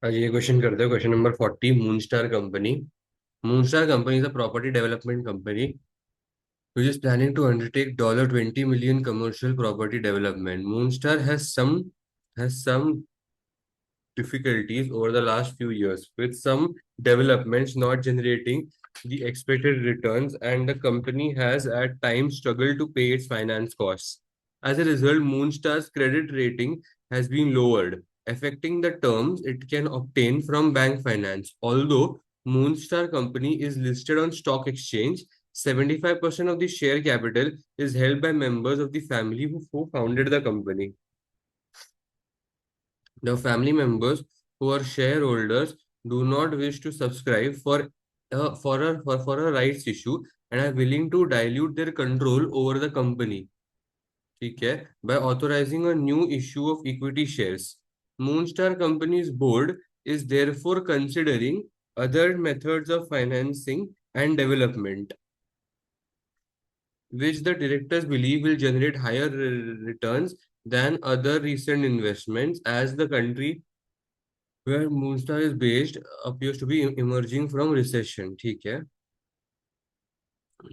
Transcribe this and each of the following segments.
आज ये क्वेश्चन करते हैं। Question number 40। Moonstar company. Moonstar Company is a property development company which is planning to undertake $20 million commercial property development. Moonstar has some difficulties over the last few years, with some developments not generating the expected returns, and the company has at times struggled to pay its finance costs. As a result, Moonstar's credit rating has been lowered, affecting the terms it can obtain from bank finance. Although Moonstar Company is listed on stock exchange, 75% of the share capital is held by members of the family who founded the company. The family members who are shareholders do not wish to subscribe for a rights issue and are willing to dilute their control over the company. ठीक है, by authorizing a new issue of equity shares. Moonstar Company's board is therefore considering other methods of financing and development, which the directors believe will generate higher returns than other recent investments, as the country where Moonstar is based appears to be emerging from recession. ठीक है,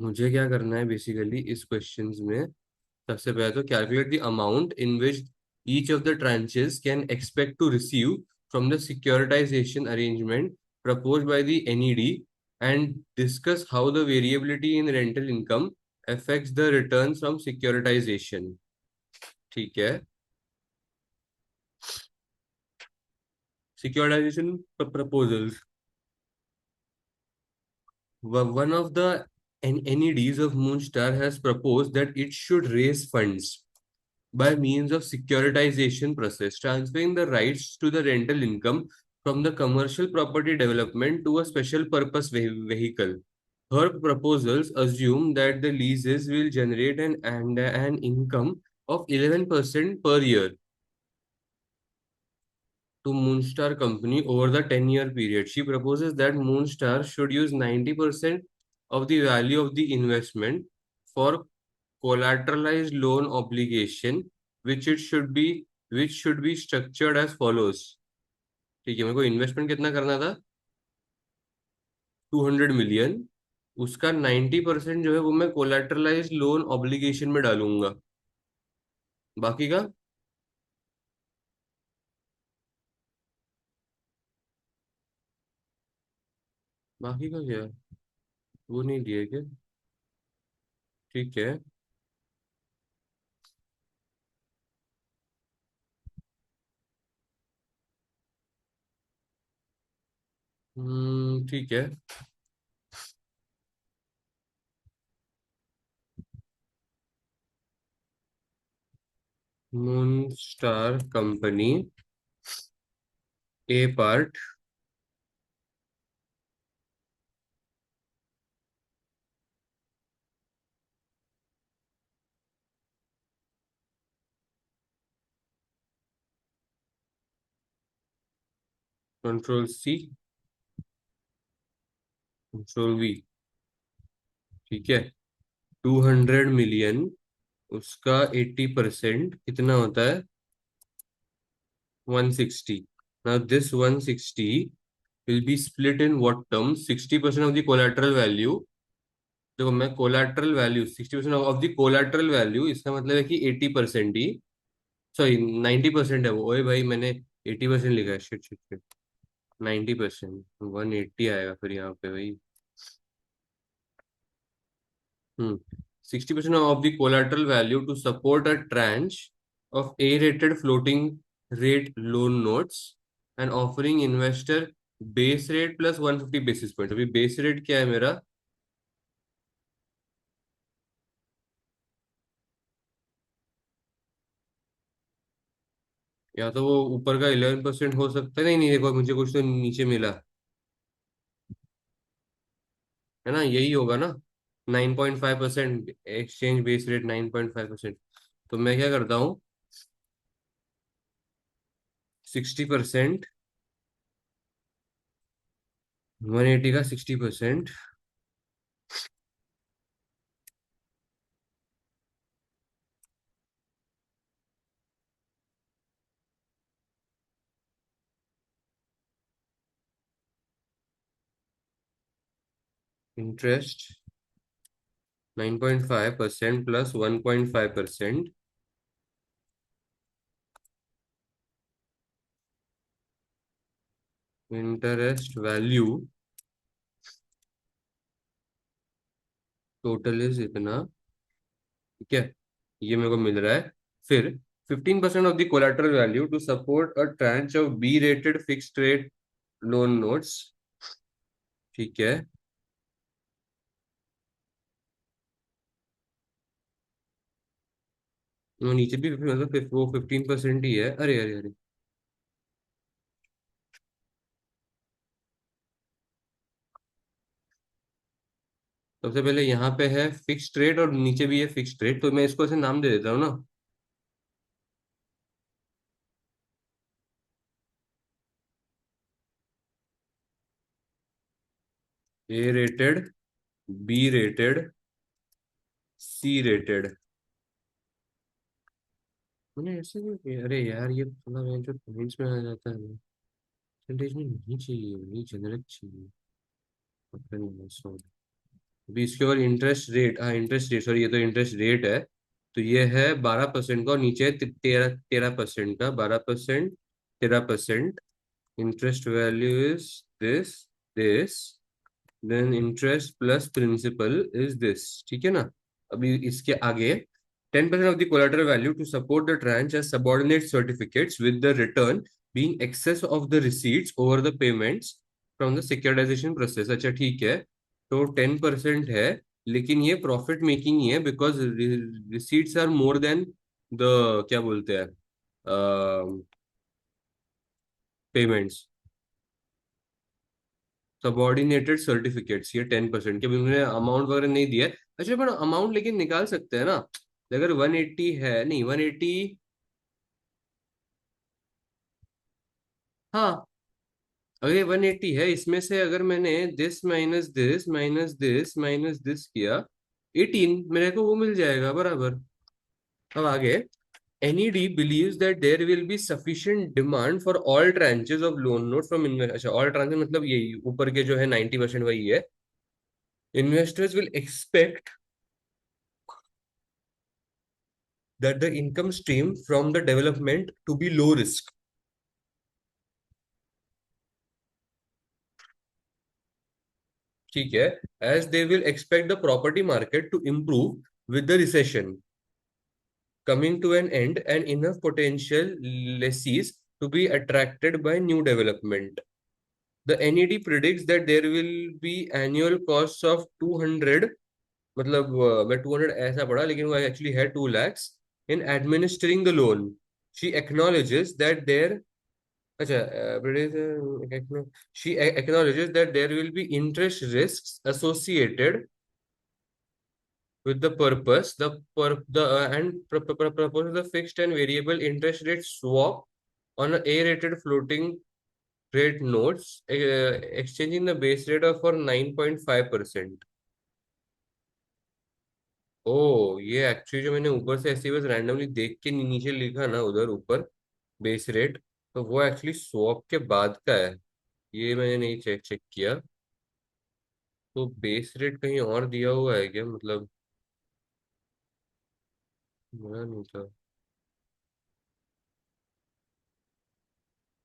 मुझे क्या करना है basically इस questions में। सबसे पहले तो calculate the amount in which each of the tranches can expect to receive from the securitisation arrangement proposed by the NED, and discuss how the variability in rental income affects the returns from securitization. ठीक है, securitization proposals. One of the NEDs of Moonstar has proposed that it should raise funds by means of securitization process, transferring the rights to the rental income from the commercial property development to a special purpose vehicle. Her proposals assume that the leases will generate an income of 11% per year to Moonstar Company over the 10-year period. She proposes that Moonstar should use 90% of the value of the investment for collateralized loan obligation, which should be structured as follows. ठीक है, मेरे को investment कितना करना था? 200 million. उसका 90% जो है वो मैं कोलैटरलाइज्ड लोन ऑब्लिगेशन में डालूंगा। बाकी का, बाकी का क्या है? वो नहीं दिया क्या? ठीक है। ठीक है। Moonstar company a part, control C, control V. ठीक है, 200 मिलियन, उसका 80% कितना होता है? 160। Now this 160 will be split in what terms? 60% of the collateral value। देखो, मैं collateral value 60% of the collateral value, इसका मतलब है कि 80% ही, सॉरी 90% है वो। ओए भाई, मैंने 80% लिखा है। शिट शिट शिट, 90%, 180 आएगा फिर यहाँ पे भाई। 60% of the collateral value to support a tranche of A-rated floating rate loan notes and offering investor base rate plus 150 basis point। अभी बेस रेट क्या है मेरा? या तो वो ऊपर का 11% हो सकता है। नहीं नहीं, देखो मुझे कुछ तो नीचे मिला है ना, यही होगा ना। 9.5%, एक्सचेंज बेस रेट 9.5%। तो मैं क्या करता हूँ, 60%, 180 का 60%। Interest 9.5% plus 1.5%, interest value total is इतना, ठीक है, ये मेरे को मिल रहा है। फिर 15% of the collateral value to support a tranche of B rated fixed rate loan notes, ठीक है। वो नीचे भी मतलब वो 15% ही है, अरे अरे अरे। सबसे पहले यहाँ पे है फिक्स्ड रेट और नीचे भी है फिक्स्ड रेट, तो मैं इसको ऐसे नाम दे देता हूँ ना, A rated, B rated, C rated. मैंने ऐसे क्यों किया? अरे यार ये थोड़ा मैं जो पॉइंट्स में आ जाता है, परसेंटेज में नहीं चाहिए, ये जनरल चाहिए। पता नहीं, सॉरी। अभी इसके ऊपर इंटरेस्ट रेट, हाँ इंटरेस्ट रेट, सॉरी ये तो इंटरेस्ट रेट है। तो ये है 12% का, और नीचे है 13% का, 12%, 13%। Interest value is this, this, then interest plus principal is this, ठीक है ना। अभी इसके आगे 10% of the collateral value to support the tranche as subordinate certificates with the return being access of the receipts over the payments from the securitization process. अच्छा ठीक है, तो 10% है, लेकिन ये प्रॉफिट मेकिंग ही है, because receipts are more than the, क्या बोलते हैं, पेमेंट्स। सबॉर्डिनेटेड सर्टिफिकेट्स, ये 10% के भी उन्होंने अमाउंट वगैरह नहीं दिया है। अच्छा पर अमाउंट लेकिन निकाल सकते हैं ना, अगर 180 है, नहीं 180, हाँ, अगर 180 है, इसमें से अगर मैंने this minus this minus this minus this किया, 18 मेरे को वो मिल जाएगा बराबर। अब आगे, NED believes that there will be sufficient demand for all tranches of loan notes from investors। अच्छा, all tranches मतलब यही ऊपर के जो है 90% वही है। Investors will expect that the income stream from the development to be low risk, ठीक है, as they will expect the property market to improve with the recession coming to an end and enough potential lessees to be attracted by new development. The NED predicts that there will be annual costs of 200, मतलब मैं 200 ऐसा पढ़ा, लेकिन वो actually है 2 lakhs in administering the loan. She acknowledges that there, अच्छा, she acknowledges that there will be interest risks associated with the purpose, the and proposes the fixed and variable interest rate swap on a A-rated floating rate notes, exchanging the base rate of for 9.5%। ओ, ये actually जो मैंने ऊपर से ऐसे ही बस randomly देख के नीचे लिखा ना उधर ऊपर बेस रेट, तो वो एक्चुअली स्वैप के बाद का है, ये मैंने नहीं चेक चेक किया। तो बेस रेट कहीं और दिया हुआ है क्या, मतलब मेरा नहीं था।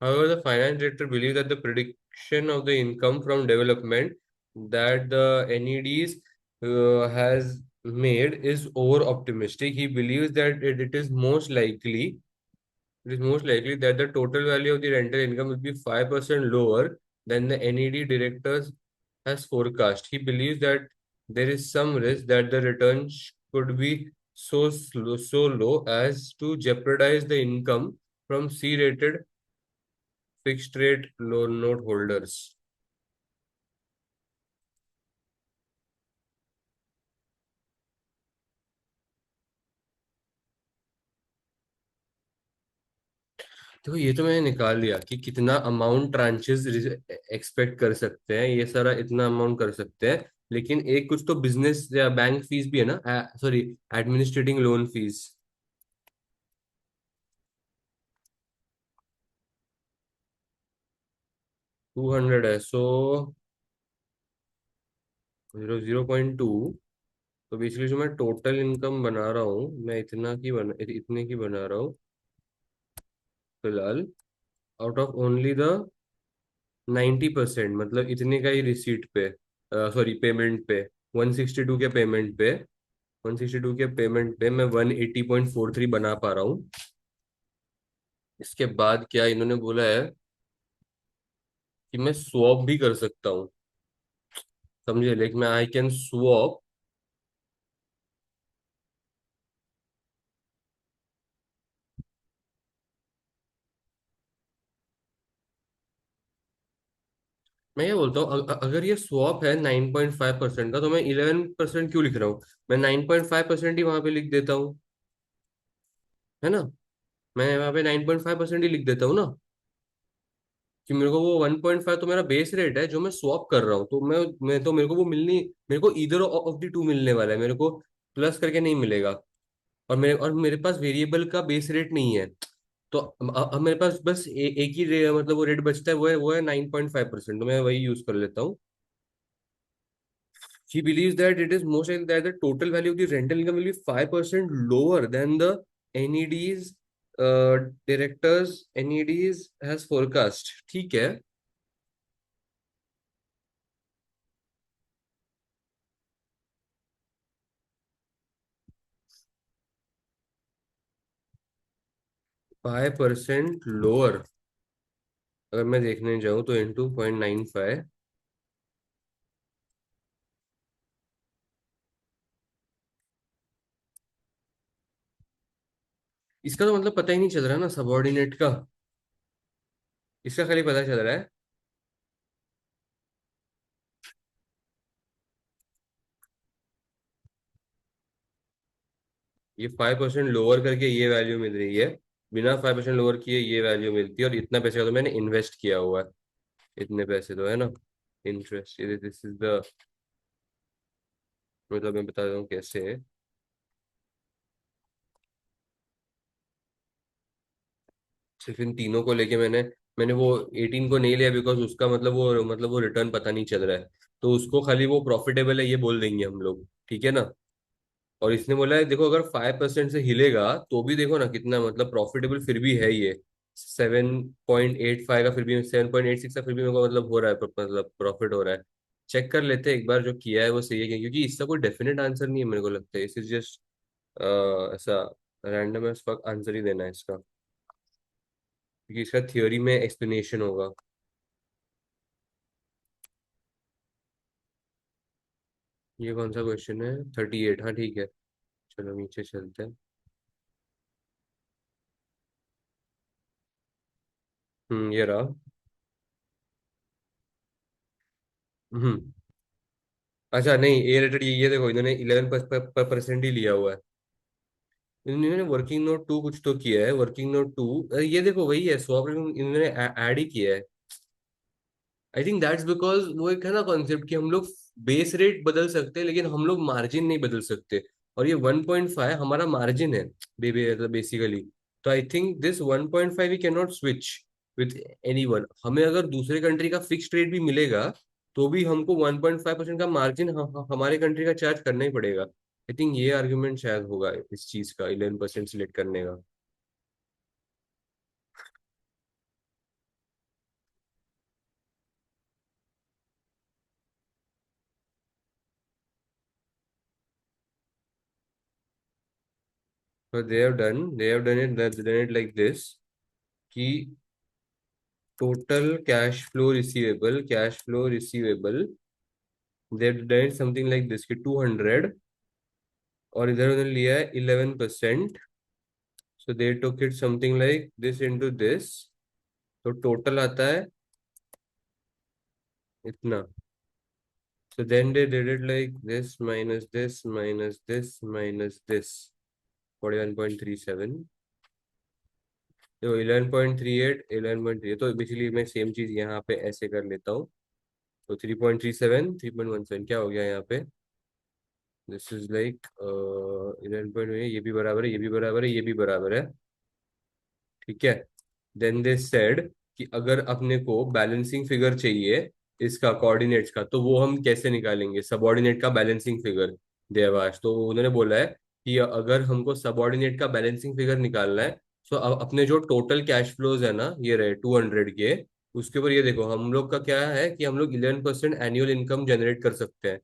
However, the finance director believes that the prediction of the income from development that the NEDs has made is over optimistic. He believes that it is most likely that the total value of the rental income will be 5% lower than the NED directors has forecast. He believes that there is some risk that the returns could be so low as to jeopardize the income from C-rated fixed rate loan note holders। देखो ये तो मैंने निकाल लिया कि कितना amount tranches expect कर सकते हैं, ये सारा इतना अमाउंट कर सकते हैं, लेकिन एक कुछ तो बिजनेस या बैंक फीस भी है ना, सॉरी, एडमिनिस्ट्रेटिंग लोन फीस। 200 है, सो 0.2। तो बेसिकली जो मैं टोटल इनकम बना रहा हूँ, मैं इतने की बना रहा हूँ फिलहाल, आउट ऑफ ओनली द 90%, मतलब इतने का ही रिसीट पे, सॉरी पेमेंट पे, 162 के पेमेंट पे, 162 के पेमेंट पे मैं 180.43 बना पा रहा हूँ। इसके बाद क्या इन्होंने बोला है कि मैं स्वैप भी कर सकता हूँ। समझे, लाइक मैं आई कैन स्वैप। मैं ये बोलता हूँ, अगर ये स्वैप है 9.5% का, तो मैं 11% क्यों लिख रहा हूँ? मैं 9.5% ही वहां पे लिख देता हूँ, है ना? मैं वहां पे 9.5% ही लिख देता हूँ ना, कि मेरे को वो 1.5 तो मेरा बेस रेट है जो मैं स्वैप कर रहा हूँ। तो मैं तो मेरे को वो मिलनी, मेरे को ईदर ऑफ द टू मिलने वाला है, मेरे को प्लस करके नहीं मिलेगा। और मेरे पास वेरिएबल का बेस रेट नहीं है। तो अब मेरे पास बस एक ही मतलब वो रेट बचता है, वो है 9.5%, तो मैं वही यूज कर लेता हूँ। He believes that it is most likely that the total value of the rental income will be 5% lower than the NED's directors NED's has forecast। ठीक है। 5% लोअर, अगर मैं देखने जाऊं तो इंटू 0.95। इसका तो मतलब पता ही नहीं चल रहा ना सबऑर्डिनेट का। इसका खाली पता चल रहा है ये 5% लोअर करके ये वैल्यू मिल रही है, बिना 5% लोअर किए ये वैल्यू मिलती है, और इतना पैसे का तो मैंने इन्वेस्ट किया हुआ है। इतने पैसे तो है ना, इंटरेस्ट, दिस इज द, मतलब मैं बता रहा हूँ कैसे है। सिर्फ इन तीनों को लेके मैंने वो 18 को नहीं लिया, बिकॉज उसका मतलब वो रिटर्न पता नहीं चल रहा है। तो उसको खाली वो प्रॉफिटेबल है ये बोल देंगे हम लोग, ठीक है ना? और इसने बोला है देखो, अगर 5% से हिलेगा तो भी देखो ना कितना मतलब प्रॉफिटेबल फिर भी है ये। 7.85 का फिर भी, 7.86 का फिर भी मेरे को मतलब हो रहा है, मतलब प्रॉफिट हो रहा है। चेक कर लेते हैं एक बार, जो किया है वो सही है क्या? क्योंकि इसका कोई डेफिनेट आंसर नहीं है मेरे को लगता है, इस जस्ट ऐसा रैंडम एज फक आंसर ही देना है इसका, क्योंकि इसका थियोरी में एक्सप्लेनेशन होगा। ये कौन सा क्वेश्चन है? 38, हाँ ठीक है। चलो नीचे चलते हैं। ये रहा। हम्म। अच्छा नहीं, ए रेटेड, ये देखो इन्होंने 11% ही लिया हुआ है। इन्होंने वर्किंग नोट टू कुछ तो किया है, वर्किंग नोट टू, ये देखो वही है, स्वैप इन्होंने ऐड ही किया है। आई थिंक दैट्स बिकॉज वो एक है ना कॉन्सेप्ट कि हम लोग बेस रेट बदल सकते हैं लेकिन हम लोग मार्जिन नहीं बदल सकते। और ये 1.5 हमारा मार्जिन है बेसिकली। तो I think this 1.5 we can not switch with anyone. हमें अगर दूसरे कंट्री का फिक्स्ड रेट भी मिलेगा तो भी हमको 1.5% का मार्जिन हमारे कंट्री का चार्ज करना ही पड़ेगा। आई थिंक ये आर्ग्यूमेंट शायद होगा इस चीज का 11% सिलेक्ट करने का। तो they have done it like this, कि total cash flow receivable they have done it something like this कि 200, और इधर उन्होंने लिया है 11%। So they took it something like this into this, तो टोटल आता है इतना। So then they did it like this minus this minus this minus this, 41.37। तो 11.38, तो बेसिकली मैं सेम चीज यहाँ पे ऐसे कर लेता हूँ। तो 3.37, 3.17 क्या हो गया यहाँ पे? दिस इज लाइक 11 ये भी बराबर है, ये भी बराबर है, ये भी बराबर है। ठीक है। देन दे सेड कि अगर अपने को बैलेंसिंग फिगर चाहिए इसका कोऑर्डिनेट्स का, तो वो हम कैसे निकालेंगे? सबऑर्डिनेट का बैलेंसिंग फिगर देवाश, तो उन्होंने बोला है कि अगर हमको सबऑर्डिनेट का बैलेंसिंग फिगर निकालना है, तो अपने जो टोटल कैश फ्लोज है ना, ये रहे 200 के, उसके ऊपर ये देखो हम लोग का क्या है कि हम लोग 11% एनुअल इनकम जनरेट कर सकते हैं।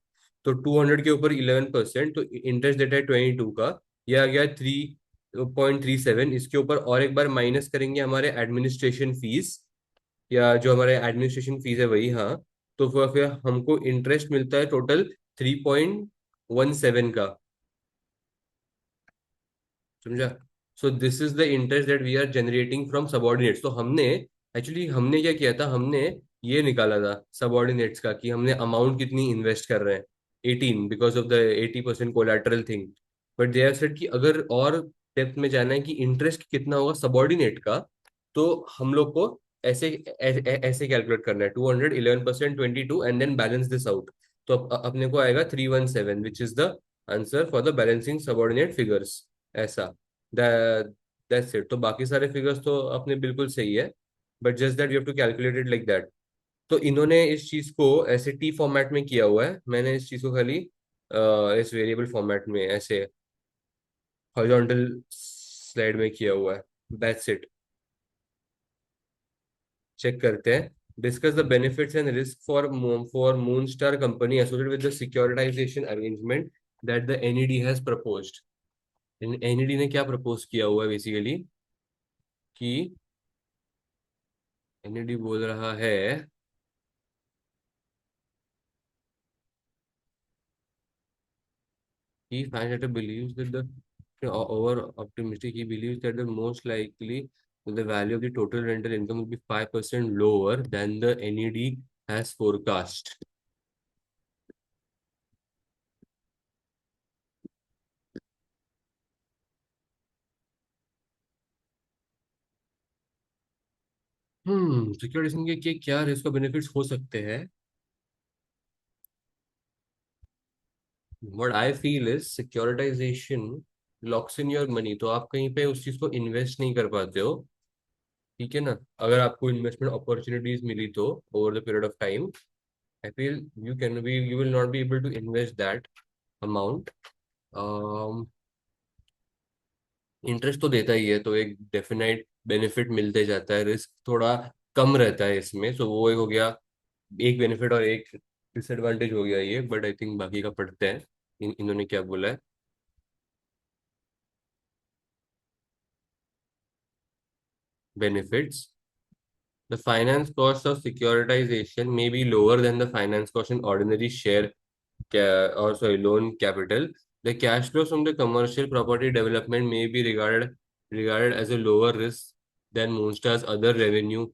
तो 200 के ऊपर 11%, तो इंटरेस्ट देता है 22 का, ये आ गया 3.37। इसके ऊपर और एक बार माइनस करेंगे हमारे एडमिनिस्ट्रेशन फीस, या जो हमारे एडमिनिस्ट्रेशन फीस है वही, हाँ। तो फिर हमको इंटरेस्ट मिलता है टोटल 3.17 का, समझा? So this is the interest that we are generating from subordinates. तो हमने क्या किया था, हमने ये निकाला था सबऑर्डिनेट्स का कि हमने अमाउंट कितनी इन्वेस्ट कर रहे हैं, 18, because of the 80% collateral thing. But they have said कि अगर और डेप्थ में जाना है कि इंटरेस्ट कितना होगा सबऑर्डिनेट का, तो हम लोग को ऐसे कैलकुलेट करना है, 200, 11%, 22, and then balance this out. तो अपने को आएगा 317, which is the answer for the balancing subordinate figures, ऐसा। That's it. तो बाकी सारे फिगर्स तो अपने बिल्कुल सही है, but just that you have to calculate it like that. तो इन्होंने इस चीज को ऐसे टी फॉर्मेट में किया हुआ है, मैंने इस चीज को खाली इस वेरिएबल फॉर्मेट में ऐसे हॉरिजॉन्टल स्लाइड में किया हुआ है। That's it. चेक करते हैं। Discuss the benefits and risk for Moonstar company associated with the securitisation arrangement that the NED has proposed. NED ने क्या प्रपोज किया हुआ है बेसिकली, कि एनईडी बोल रहा है he finds that believes that the over optimistic, he believes that the most likely the value of the total rental income will be 5% lower than the NED has forecast. Security के क्या risk और benefits हो सकते हैं? What I feel is securitization locks in your money, तो आप कहीं पे उस चीज को इन्वेस्ट नहीं कर पाते हो, ठीक है ना? अगर आपको इन्वेस्टमेंट अपॉर्चुनिटीज मिली तो over the period of time, I feel you will not be able to invest that amount. Interest तो देता ही है, तो एक डेफिनेट बेनिफिट मिलते जाता है, रिस्क थोड़ा कम रहता है इसमें, तो वो एक हो गया, एक बेनिफिट, और एक डिसएडवांटेज हो गया ये। बट आई थिंक बाकी का पढ़ते हैं, इन्होंने क्या बोला है। Benefits: the finance cost of securitization may be lower than the finance cost in ordinary share or sorry loan capital. The cash flows from the commercial property development may be regarded as a lower risk than Moonstar's other revenue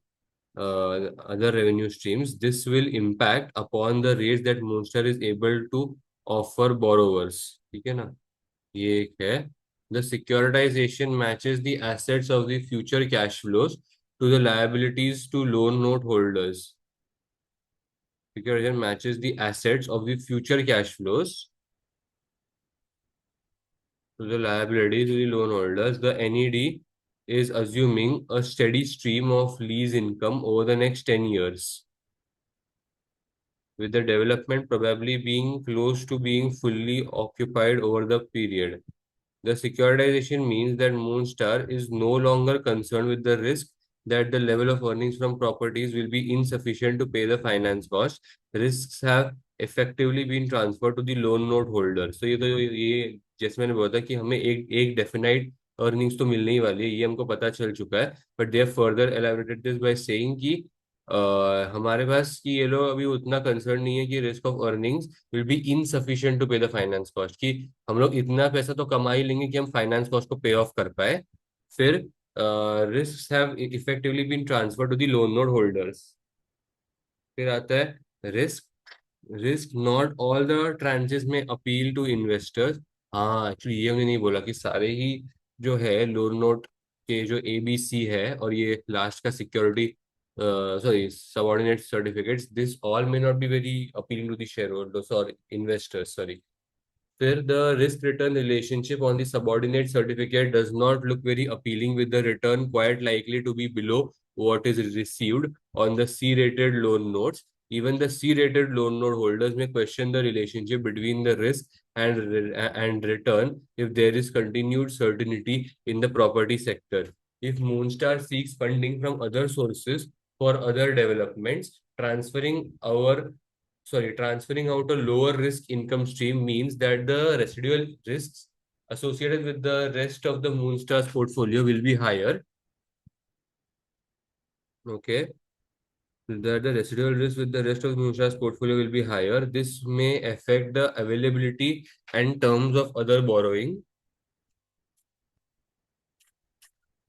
streams. This will impact upon the rates that Moonstar is able to offer borrowers. ठीक है ना? ये एक है। The securitization matches the assets of the future cash flows to the liabilities to loan note holders. Securitization matches the assets of the future cash flows to the liabilities to the loan holders. The NED is assuming a steady stream of lease income over the next 10 years, with the development probably being close to being fully occupied over the period. The securitization means that Moonstar is no longer concerned with the risk that the level of earnings from properties will be insufficient to pay the finance cost. Risks have effectively been transferred to the loan note holder. So ये जैसे मैंने बोला था कि हमें एक एक definite earnings तो मिलने ही वाली है, ये हमको पता चल चुका है। But they further elaborated this by saying कि हमारे पास कि ये लोग अभी उतना कंसर्न नहीं है कि risk of earnings will be insufficient to pay the finance cost, कि हम लोग इतना पैसा तो कमा ही लेंगे कि हम फाइनेंस कॉस्ट को पे ऑफ कर पाए। फिर risk have effectively been transfer to the loan note holders. फिर आता है risk. Risk not all the tranches में अपील टू इन्वेस्टर्स। हाँ, एक्चुअली ये हमने नहीं बोला कि सारे ही जो है लोन नोट के जो ABC है और ये लास्ट का security sorry subordinate certificates, this all may not be very appealing to the shareholders और investors, sorry. Where the risk return relationship on the subordinate certificate does not look very appealing, with the return quite likely to be below what is received on the C rated loan notes. Even the C-rated loan note holders may question the relationship between the risk and return if there is continued certainty in the property sector. If Moonstar seeks funding from other sources for other developments, transferring out a lower risk income stream means that the residual risks associated with the rest of the Moonstar's portfolio will be higher. Okay. That the residual risk with the rest of Moonstar's portfolio will be higher. This may affect the availability and terms of other borrowing.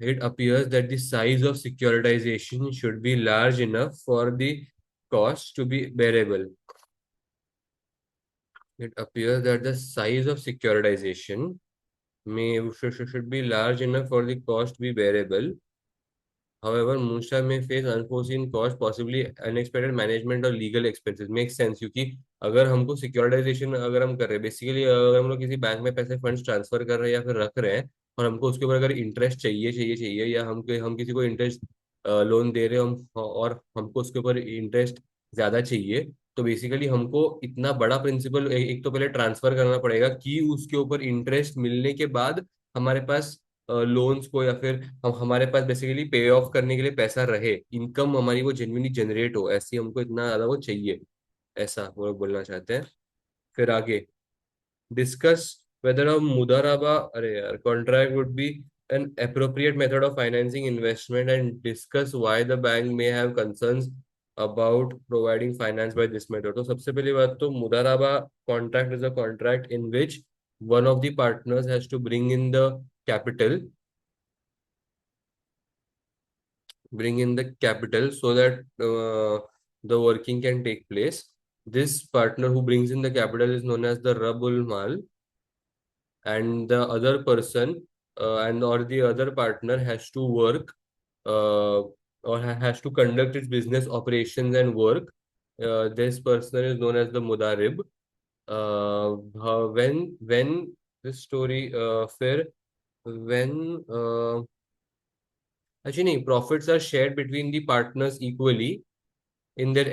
It appears that the size of securitization should be large enough for the cost to be bearable. It appears that the size of securitization should be large enough for the cost to be bearable. However, Moonstar may face unforeseen cost, possibly unexpected management or legal expenses. Makes sense क्योंकि अगर हमको securitisation अगर हम कर रहे हैं basically अगर हम लोग किसी बैंक में पैसे फंड्स ट्रांसफर कर रहे हैं या फिर रख रहे हैं और हमको उसके ऊपर अगर इंटरेस्ट चाहिए या हम किसी को इंटरेस्ट लोन दे रहे हैं और हमको उसके ऊपर इंटरेस्ट ज्यादा चाहिए तो बेसिकली हमको इतना बड़ा प्रिंसिपल एक तो पहले ट्रांसफर करना पड़ेगा कि उसके ऊपर इंटरेस्ट मिलने के बाद हमारे पास लोन्स को या फिर हम हमारे पास बेसिकली पे ऑफ करने के लिए पैसा रहे इनकम हमारी वो जेन्युइनली जनरेट हो ऐसी हमको इतना ज्यादा वो चाहिए ऐसा वो लोग बोलना चाहते हैं फिर आगे डिस्कस वेदर अ मुदाराबा अरे यार contract would be an appropriate method of financing investment and discuss why the bank may have concerns about providing finance by this method. तो सबसे पहली बात तो मुदाराबा contract is a contract in which one of the partners has to bring in the capital so that the working can take place. This partner who brings in the capital is known as the Rabul Mal, and the other person and or the other partner has to work has to conduct its business operations and work. This person is known as the Mudarib. When this story fair when actually nahi, profits are shared between the partners equally in their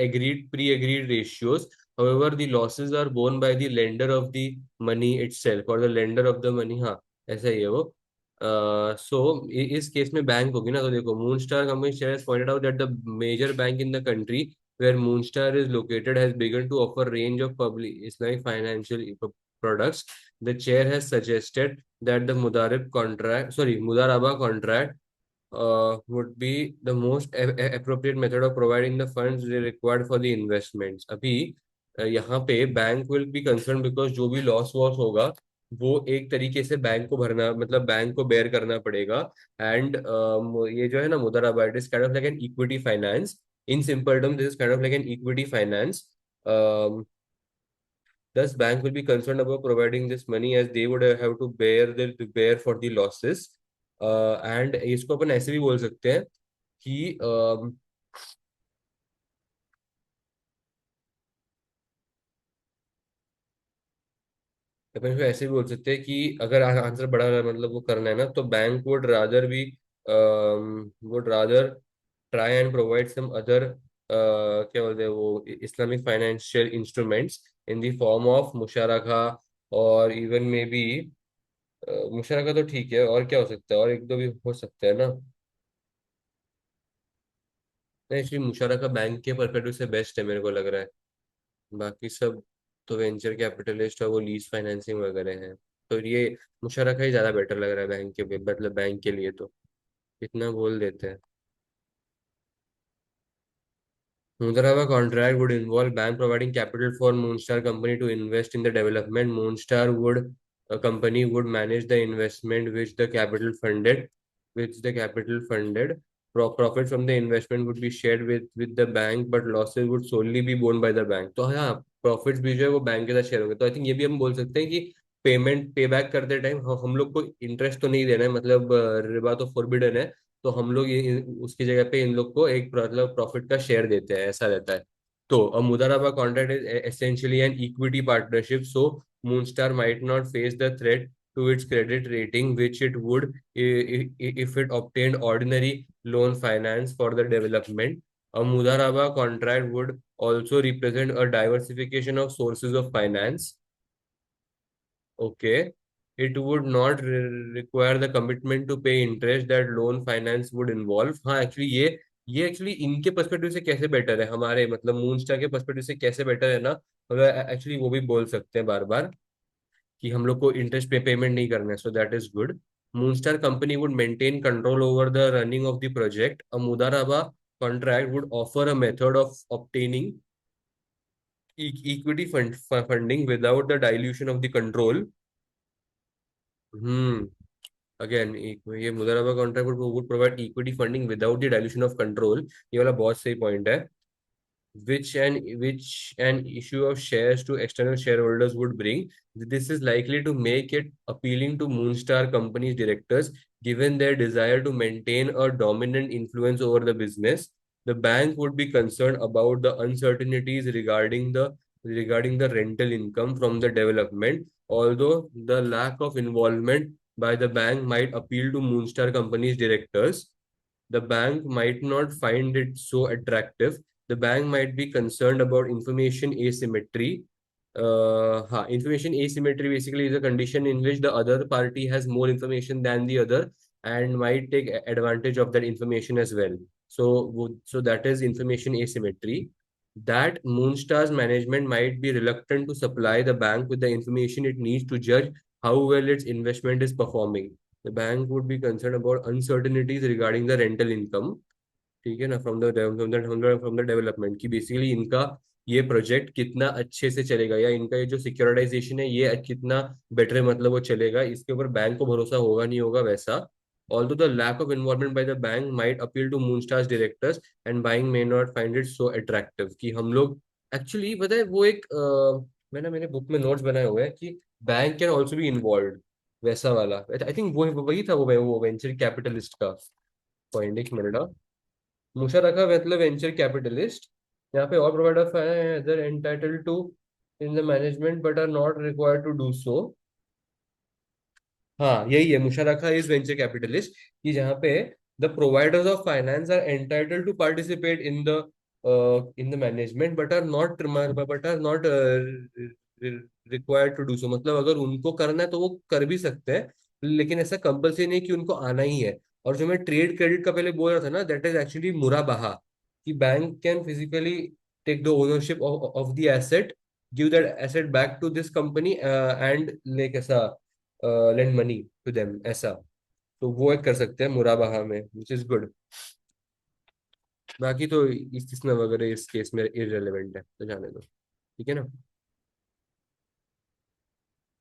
pre-agreed ratios. However, the losses are borne by the lender of the money itself or the lender of the money. हाँ ऐसा ही है वो. So इस case में bank होगी ना तो देखो Moonstar company has pointed out that the major bank in the country where Moonstar is located has begun to offer range of public Islamic financial products. The chair has suggested that the Mudaraba contract would be the most appropriate method of providing the funds required for the investments. अभी यहाँ पे bank will be concern because जो भी loss was होगा वो एक तरीके से बैंक को भरना मतलब बैंक को बेयर करना पड़ेगा एंड ये जो है ना मुदराबा it is kind of like an equity finance in simple term this is kind of like an equity finance. Thus, bank will be concerned about providing this money as they would have to bear for the losses. And इसको अपन ऐसे भी बोल सकते हैं कि अपन इसको ऐसे भी बोल सकते हैं कि अगर आंसर बड़ा मतलब वो करना है ना तो bank would rather try and provide some other क्या बोलते हैं वो Islamic financial instruments in the form of मुशारका और इवन मे बी मुशर्रका तो ठीक है और क्या हो सकता है और एक दो भी हो सकता है ना. नहीं एक्चुअली मुशर्रका बैंक के परस्पेक्टिव से बेस्ट है मेरे को लग रहा है. बाकी सब तो वेंचर कैपिटलिस्ट और वो लीज फाइनेंसिंग वगैरह है तो ये मुशर्रका ही ज्यादा बेटर लग रहा है बैंक के मतलब बैंक के लिए तो इतना बोल देते हैं. Mudarava contract would involve bank providing capital for Moonstar company to invest in the development. Moonstar would a company would manage the investment which the capital funded. Profit from the investment would be shared with the bank, but losses would solely be borne by the bank. तो हाँ profits भी जो है वो bank के साथ share होंगे तो आई थिंक ये भी हम बोल सकते हैं कि पेमेंट पे बैक करते टाइम हम लोग को इंटरेस्ट तो नहीं देना है मतलब रिबा तो फोरबिडन है तो हम लोग ये उसकी जगह पे इन लोग को एक मतलब प्रॉफिट का शेयर देते हैं ऐसा रहता है. तो अ मुदाराबा contract is essentially an equity partnership so Moonstar might not face the threat to its credit rating which it would if it obtained ordinary loan finance for the development. A Mudaraba contract would also represent a diversification of sources of finance. Okay. It would not require the commitment to pay interest that loan finance would involve. हाँ actually ये actually इनके perspective से कैसे better है, हमारे मतलब मूनस्टार के perspective से कैसे बेटर है ना, मतलब एक्चुअली वो भी बोल सकते हैं बार बार कि हम लोग को इंटरेस्ट पे पेमेंट नहीं करना है, so that is good. Moonstar company would maintain control over the running of the project. A Mudaraba contract would offer a method of obtaining equity funding without the dilution of the control. Hmm. Again, ये मुदराबा contract would provide equity funding without the dilution of control. ये वाला बहुत सही point है. Which an issue of shares to external shareholders would bring. This is likely to make it appealing to Moonstar company's directors, given their desire to maintain a dominant influence over the business. The bank would be concerned about the uncertainties regarding the rental income from the development, although the lack of involvement by the bank might appeal to Moonstar company's directors. The bank might not find it so attractive. The bank might be concerned about information asymmetry. Information asymmetry basically is a condition in which the other party has more information than the other and might take advantage of that information as well. So that is information asymmetry. That Moonstar's management might be reluctant to supply the bank with the information it needs to judge how well its investment is performing. The bank would be concerned about uncertainties regarding the rental income. ठीक है ना, from the development की basically इनका ये project कितना अच्छे से चलेगा या इनका ये जो सिक्योरिटाइजेशन है ये कितना बेटर मतलब वो चलेगा, इसके ऊपर बैंक को भरोसा होगा नहीं होगा वैसा. Although the lack of involvement by the bank might appeal to Moonstar's directors and buying may not find it so attractive. कि हम लोग एक्चुअली पता है वो एक मैंने मेरे बुक में नोट्स बनाए हुए हैं कि bank can also be involve, वैसा वाला. आई थिंक वो वही था, वो वेंचर कैपिटलिस्ट का पॉइंट. एक मिनट. मूसा रखा मतलब वेंचर कैपिटलिस्ट. यहाँ पे और provider other entitled to in the management but are not required to do so. हाँ यही है, मुशर्रका इज वेंचर कैपिटलिस्ट, कि जहाँ पे the providers of finance are entitled to participate in the management but are not required to do so. मतलब अगर उनको करना है तो वो कर भी सकते हैं, लेकिन ऐसा कंपल्सरी नहीं कि उनको आना ही है. और जो मैं ट्रेड क्रेडिट का पहले बोल रहा था ना, दैट इज एक्चुअली मुराबाहा, कि bank can physically take the ownership of the asset, give that asset back to this company and like ऐसा लेंड मनी टू देम ऐसा. तो वो एक कर सकते हैं मुराबाहा में, विच इज गुड. बाकी तो इसमें वगैरह इस केस में इररिलेवेंट है, तो जाने दो. ठीक है ना.